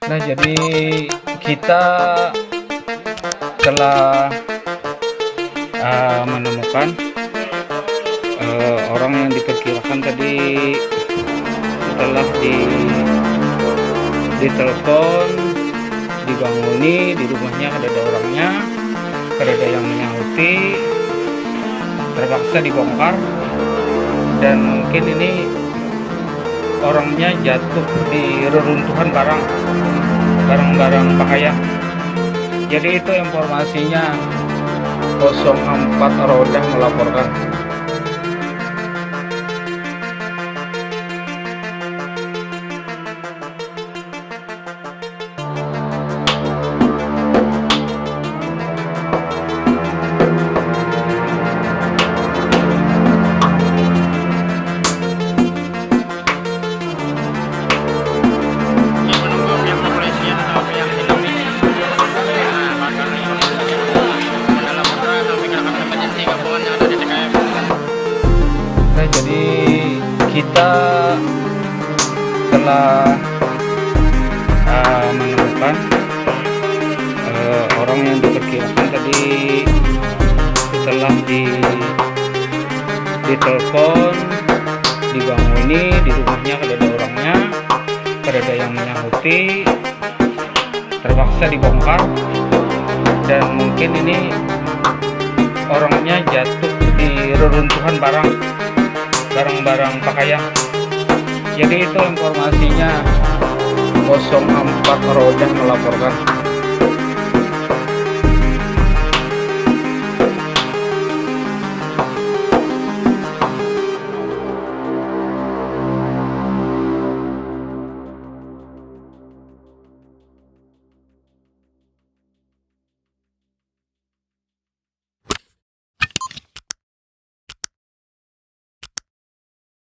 Nah, jadi kita telah menemukan orang yang diperkirakan tadi setelah ditelepon, dibanguni, di rumahnya ada orangnya, ada yang menyauti, terpaksa dibongkar, dan mungkin ini orangnya jatuh di reruntuhan barang-barang bahaya. Jadi itu informasinya. 04 Roda melaporkan. Nah, jadi kita telah menemukan orang yang diperkirakan tadi setelah ditelepon, dibanguni, di rumahnya ada orangnya, ada yang menyauti, terpaksa dibongkar, dan mungkin ini orangnya jatuh di reruntuhan barang-barang pakaian. Jadi itu informasinya. 04 Roda melaporkan.